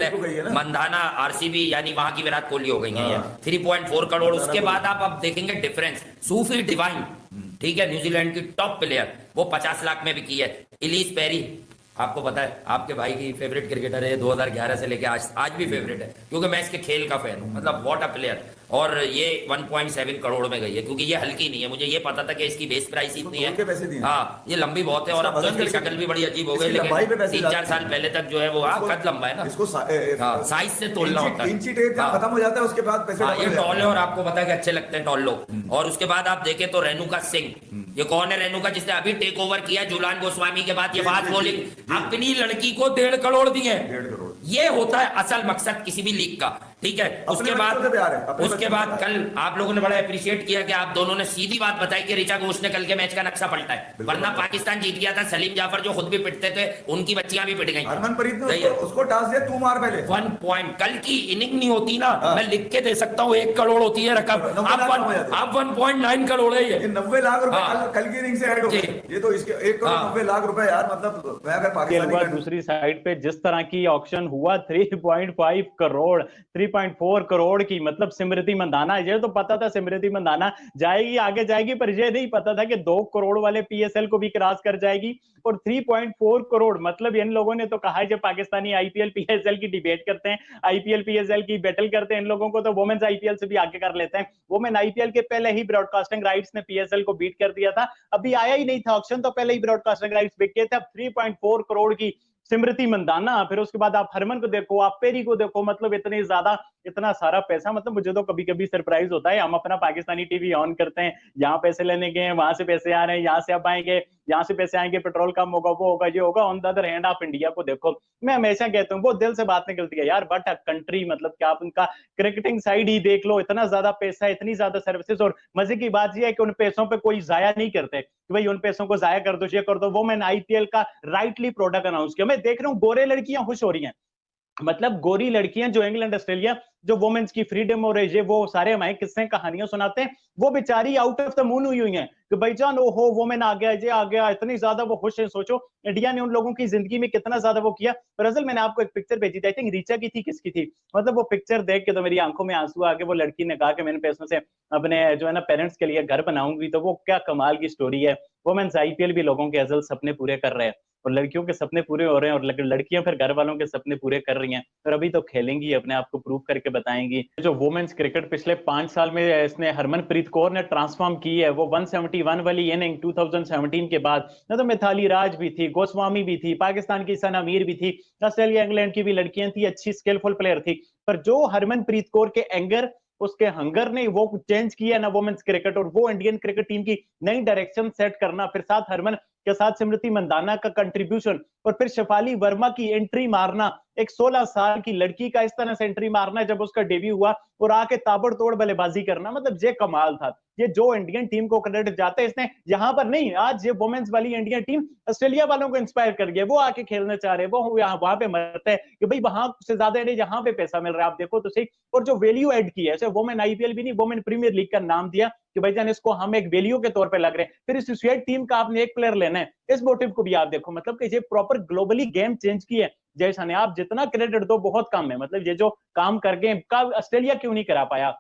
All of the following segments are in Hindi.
सकते हैं। मंधाना आरसीबी यानी वहां की विराट कोहली हो गई है ये 3.4 करोड़। उसके बाद आप अब देखेंगे डिफरेंस, सूफी डिवाइन, ठीक है, न्यूजीलैंड की टॉप प्लेयर, वो 50 लाख में बिकी है। इलीस पेरी, आपको पता है आपके भाई की फेवरेट क्रिकेटर है, 2011 से लेके आज भी फेवरेट है, क्योंकि मैं इसके खेल का फैन हूँ, मतलब व्हाट अ प्लेयर। और ये 1.7 करोड़ में गई है, क्योंकि ये हल्की नहीं है, मुझे ये पता था कि इसकी बेस प्राइस इतनी है। हाँ, ये लंबी बहुत है, और अब तो इसकी शक्ल भी बड़ी अजीब हो गई, लेकिन 3-4 साल पहले तक जो है वो कद लंबा है ना, इसको साइज से तोलना होता है, खत्म हो जाता है उसके बाद पैसे। ये टॉल है, और आपको पता है कि अच्छे लगते हैं टॉल लोग। और उसके बाद आप देखें तो रेणुका सिंह, ये कौन है रेणुका, जिसने अभी टेक ओवर किया जुलान गोस्वामी के बाद, ये फास्ट बॉलिंग अपनी लड़की को 1.5 करोड़ दिए। ये होता है असल मकसद किसी भी लीग का, ठीक है। उसके बाद कल आप लोगों ने बड़ा अप्रिशिएट किया कि आप दोनों ने सीधी बात बताई कि ऋचा घोष ने कल के मैच का नक्शा पलटा है, वरना पाकिस्तान जीत गया था। सलीम जाफर जो खुद भी पिटते थे, उनकी बच्चियां भी पिट गई। हरमनप्रीत ने उसको टास्क दिया, तू मार पहले। 1 पॉइंट, कल की इनिंग नहीं होती ना, मैं लिख के दे सकता हूँ 1 करोड़ होती है रकम, आप 1.9 करोड़ है। ये 90 लाख रुपए कल की इनिंग से ऐड हो गए। ये तो इसके 1 करोड़ 90 लाख रुपए यार, मतलब मैं अगर पाकिस्तानी। दूसरी साइड पे जिस तरह की ऑक्शन हुआ 3.5 करोड़ 3.4 करोड़ की, मतलब स्मृति मंदाना, ये तो पता था स्मृति मंदाना जाएगी आगे जाएगी, पर ये नहीं पता था कि 2 करोड़ वाले पीएसएल को भी क्रॉस कर जाएगी। और 3.4 करोड़, मतलब इन लोगों ने तो कहा है जब पाकिस्तानी आईपीएल पीएसएल की डिबेट करते हैं, आईपीएल पीएसएल की बैटल करते हैं, इन लोगों को तो वोमेन्स आईपीएल से भी आगे कर लेते हैं। वोमेन आईपीएल के पहले ही ब्रॉडकास्टिंग राइट्स ने पीएसएल को बीट कर दिया था, अभी आया ही नहीं था ऑक्शन तो पहले ही ब्रॉडकास्टिंग राइट्स बिक गए थे। अब 3.4 करोड़ की स्मृति मंदाना, फिर उसके बाद आप हरमन को देखो, आप पेरी को देखो, मतलब इतनी ज्यादा, इतना सारा पैसा। मतलब मुझे तो कभी कभी सरप्राइज होता है, हम अपना पाकिस्तानी टीवी ऑन करते हैं, यहाँ पैसे लेने गए, वहां से पैसे आ रहे हैं, यहाँ से अब आएंगे, यहाँ से पैसे आएंगे, पेट्रोल कम होगा, वो होगा, ये होगा। ऑन द अदर हैंड आप इंडिया को देखो, मैं हमेशा कहता हूँ, वो दिल से बात निकलती है यार, बट अ कंट्री, मतलब क्या आप उनका क्रिकेटिंग साइड ही देख लो, इतना ज्यादा पैसा, इतनी ज्यादा सर्विसेज। और मजे की बात यह है कि उन पैसों पे कोई जाया नहीं करते कि भाई उन पैसों को जाया कर दो, ये कर दो। वो मैंने आईपीएल का राइटली प्रोडक्ट अनाउंस किया, मैं देख रहा हूँ गोरे लड़कियां खुश हो रही हैं, मतलब गोरी लड़कियां जो इंग्लैंड ऑस्ट्रेलिया जो वुमेन्स की फ्रीडम हो रही है, वो सारे हमारे किस्से कहानियां सुनाते हैं, वो बेचारी आउट ऑफ द मून हुई हैं कि भाईजान ओहो वुमेन आ गया, ये आ गया, इतनी ज्यादा वो खुश है। सोचो इंडिया ने उन लोगों की जिंदगी में कितना ज्यादा वो किया। रजल मैंने आपको एक पिक्चर भेजी थी, आई थिंक रीचा की थी, किसकी थी, मतलब वो पिक्चर देख के तो मेरी आंखों में आंसू आ गए। वो लड़की ने कहा कि मैंने पैसों से अपने जो है ना पेरेंट्स के लिए घर बनाऊंगी, तो वो क्या कमाल की स्टोरी है। वुमेन्स आईपीएल भी लोगों के अजल सपने पूरे कर रहे हैं, और लड़कियों के सपने पूरे हो रहे हैं, और लड़कियां फिर घर वालों के सपने पूरे कर रही हैं, और अभी तो खेलेंगी, अपने आप को प्रूव करके बताएंगी। जो वुमेन्स क्रिकेट पिछले 5 साल में इसने हरमनप्रीत कौर ने ट्रांसफॉर्म की है, वो 171 वाली इनिंग 2017 के बाद ना, तो मिथाली राज भी थी, गोस्वामी भी थी, पाकिस्तान की सना मीर भी थी, ऑस्ट्रेलिया इंग्लैंड की भी लड़कियां थी, अच्छी स्किलफुल प्लेयर थी। पर जो हरमनप्रीत कौर के एंगर, उसके हंगर ने वो चेंज किया ना वुमेन्स क्रिकेट, और वो इंडियन क्रिकेट टीम की नई डायरेक्शन सेट करना, फिर साथ हरमन के साथ स्मृति मंदाना का कंट्रीब्यूशन, और फिर शेफाली वर्मा की एंट्री मारना, एक 16 साल की लड़की का इस तरह से एंट्री मारना जब उसका डेब्यू हुआ, और आके ताबड़तोड़ बल्लेबाजी करना, मतलब ये कमाल था। ये जो इंडियन टीम को क्रेडिट जाता है, इसने यहाँ पर नहीं, आज ये वुमेन्स वाली इंडियन टीम ऑस्ट्रेलिया वालों को इंस्पायर कर गया, वो आके खेलना चाह रहे हैं, वो वहां पे मरते हैं कि भाई वहां से ज्यादा यहाँ पे पैसा मिल रहा है, आप देखो तो सही। और जो वैल्यू एड की है, वुमेन आईपीएल भी नहीं, वुमेन प्रीमियर लीग का नाम दिया कि भाईजान इसको हम एक वैल्यू के तौर पे लग रहे हैं। फिर एसोसिएट टीम का आपने एक प्लेयर लेना है, इस मोटिव को भी आप देखो, मतलब कि ये प्रॉपर ग्लोबली गेम चेंज की है। जैसा ने आप जितना क्रेडिट दो बहुत कम है, मतलब ये जो काम कर गए, ऑस्ट्रेलिया क्यों नहीं करा पाया,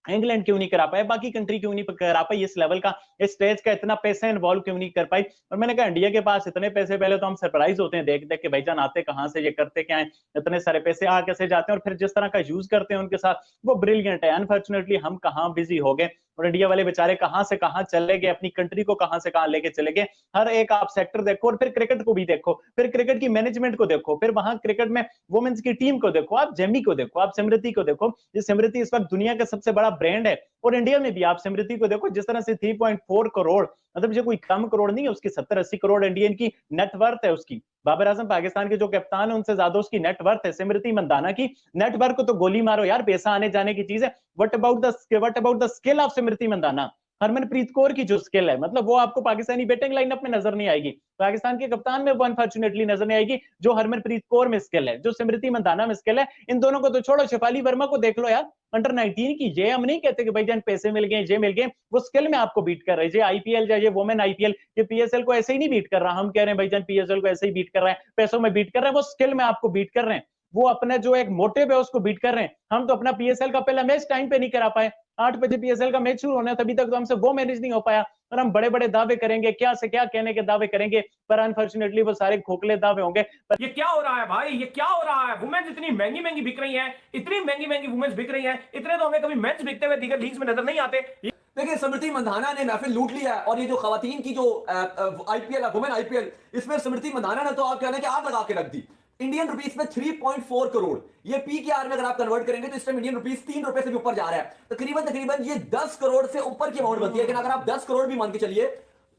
इंग्लैंड क्यों नहीं करा पाया, बाकी कंट्री क्यों नहीं करा पाई, इस लेवल का, इस स्टेज का इतना पैसा इन्वॉल्व क्यों नहीं कर पाई। और मैंने कहा इंडिया के पास इतने पैसे, पहले तो हम सरप्राइज होते हैं देख देख के, भाईजान आते कहां से, ये करते क्या है, इतने सारे पैसे आ कैसे जाते हैं, और फिर जिस तरह का यूज करते हैं उनके साथ, वो ब्रिलियंट है। अनफॉर्चुनेटली हम कहाँ बिजी हो गए, और इंडिया वाले बेचारे कहां से कहां चले गए, अपनी कंट्री को कहां से कहां लेके चले गए। हर एक आप सेक्टर देखो, और फिर क्रिकेट को भी देखो, फिर क्रिकेट की मैनेजमेंट को देखो, फिर वहां क्रिकेट में वुमेन्स की टीम को देखो, आप जेमी को देखो, आप स्मृति को देखो, ये स्मृति इस वक्त दुनिया का सबसे बड़ा ब्रांड है। और इंडिया में भी आप स्मृति को देखो, जिस तरह से 3.4 करोड़, मतलब जो कोई कम करोड़ नहीं है, उसकी 70-80 करोड़ इंडियन की नेटवर्थ है उसकी। बाबर आजम पाकिस्तान के जो कप्तान है, उनसे ज्यादा उसकी नेटवर्थ है। स्मृति मंदाना की नेटवर्थ को तो गोली मारो यार, पैसा आने जाने की चीज है। What about the skill of Smriti Mandhana, Harmanpreet Kaur की जो स्किल है, मतलब वो आपको पाकिस्तानी बैटिंग लाइनअप में नजर नहीं आएगी, पाकिस्तान के कप्तान में वो अनफॉर्चुनेटली नजर नहीं आएगी। जो हरमनप्रीत कौर में स्किल है, जो स्मृति मंदाना में स्किल है, इन दोनों को तो छोड़ो, शेफाली वर्मा को देख लो यार, अंडर 19 की। ये हम नहीं कहते कि भाईजान पैसे मिल गए, ये मिल गए, वो स्किल में आपको बीट कर रहे हैं। ये आईपीएल, ये वुमेन आईपीएल, ये पीएसएल को ऐसे ही नहीं बीट कर रहा, हम कह रहे हैं भाईजान पीएसएल को ऐसे ही बीट कर रहे हैं, पैसों में बीट कर रहे हैं, वो स्किल में आपको बीट कर रहे हैं। वो अपना जो एक मोटिव है उसको बीट कर रहे हैं। हम तो अपना पीएसएल का पहला मैच टाइम पे नहीं करा पाए, 8 बजे पीएसएल का मैच शुरू होना था, अभी तक तो हमसे वो मैनेज नहीं हो पाया। और हम बड़े बड़े दावे करेंगे, क्या से क्या कहने के दावे करेंगे, पर अनफॉर्चुनेटली वो सारे खोखले दावे होंगे। ये क्या हो रहा है भाई, ये क्या हो रहा है? वुमेन्स इतनी महंगी महंगी बिक रही हैं, इतनी महंगी महंगी वुमेन्स बिक रही हैं, इतने तो हमें कभी मेंस बिकते हुए दीगर लीग्स में नजर नहीं आते। देखिए स्मृति मंधाना ने महफिल लूट लिया है, और ये जो खवातीन की जो आईपीएल वुमेन आईपीएल, इसमें स्मृति मंधाना ने तो आप कहने की आग लगा के रख दी। इंडियन रुपीस में 3.4 करोड़, ये पीकेआर में अगर आप कन्वर्ट करेंगे तो इस टाइम इंडियन रुपीस 3 रुपए से भी ऊपर जा रहा है। तकरीबन ये 10 करोड़ से ऊपर की अमाउंट बनती है। लेकिन अगर आप 10 करोड़ भी मान के चलिए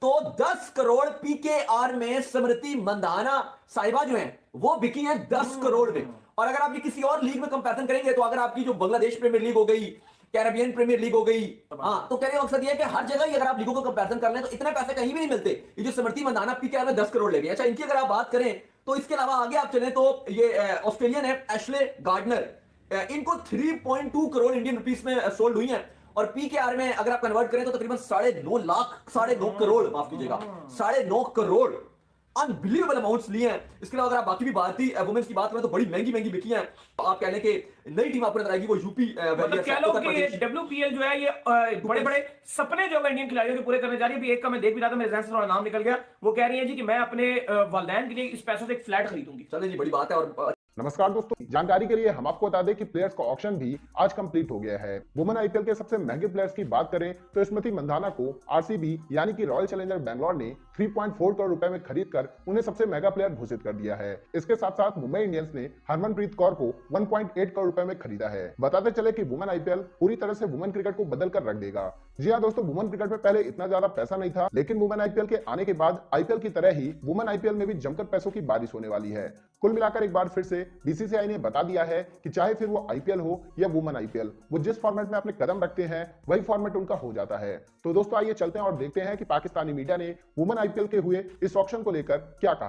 तो 10 करोड़ पीकेआर में स्मृति मंधाना साहिबा जो है वो बिकी है 10 करोड़ में। और अगर आप ये किसी और लीग में कंपैरिजन करेंगे तो अगर आपकी जो बांग्लादेश प्रीमियर लीग हो गई, कैरेबियन प्रीमियर लीग हो गई, हाँ, तो कहने का मकसद ये है कि हर जगह ही अगर आप लीगों को कंपैरिजन कर लें तो इतने पैसे कहीं भी नहीं मिलते। ये जो स्मृति मंधाना पीकेआर में 10 करोड़ ले गए। अच्छा, इनकी अगर आप बात करें तो इसके अलावा आगे आप चलें तो ये ऑस्ट्रेलियन है एशले गार्डनर, इनको 3.2 करोड़ इंडियन रुपीस में सोल्ड हुई हैं। और पीकेआर में अगर आप कन्वर्ट करें तो तकरीबन 9.5 लाख, 9.5 करोड़, माफ कीजिएगा, 9.5 करोड़ अनबिलीवेबल अमाउंट्स लिए हैं। इसके अलावा अगर आप बाकी भी बात ही वुमेन्स की बात करें तो बड़ी महंगी महंगी बिकी हैं। आप कहने के नई टीम आपको नजर आएगी वो यूपी मतलब कह लो कि डब्ल्यूपीएल जो है ये बड़े बड़े सपने जो है इंडियन खिलाड़ियों के पूरे करने जा रही है। अभी एक का मैं देख भी रहा था, मेरे जहन से थोड़ा नाम निकल गया। वो कह रही है जी कि मैं अपने वालिदैन के लिए इस पैसों से एक फ्लैट खरीदूंगी। चलिए जी, बड़ी बात है। और नमस्कार दोस्तों, जानकारी के लिए हम आपको बता दें कि प्लेयर्स का ऑक्शन भी आज कंप्लीट हो गया है। वुमेन आईपीएल के सबसे महंगे प्लेयर्स की बात करें तो स्मृति मंधाना को आरसीबी यानी कि रॉयल चैलेंजर बैंगलोर ने 3.4 करोड़ रुपए में खरीदकर उन्हें सबसे महंगा प्लेयर घोषित कर दिया है। इसके साथ साथ मुंबई इंडियंस ने हरमनप्रीत कौर को 1.8 करोड़ रुपए में खरीदा है। बताते चले कि वुमेन आईपीएल पूरी तरह से वुमेन क्रिकेट को बदल कर रख देगा। जी हाँ दोस्तों, वुमेन क्रिकेट में पहले इतना ज्यादा पैसा नहीं था, लेकिन वुमेन आईपीएल के आने के बाद आईपीएल की तरह ही वुमेन आईपीएल में भी जमकर पैसों की बारिश होने वाली है। कुल मिलाकर एक बार फिर से बीसीसीआई ने बता दिया है कि चाहे फिर वो आईपीएल हो या वुमेन आईपीएल, वो जिस फॉर्मेट में अपने कदम रखते हैं वही फॉर्मेट उनका हो जाता है। तो दोस्तों आइए चलते हैं और देखते हैं कि पाकिस्तानी मीडिया ने वुमेन आईपीएल के हुए इस ऑक्शन को लेकर क्या कहा।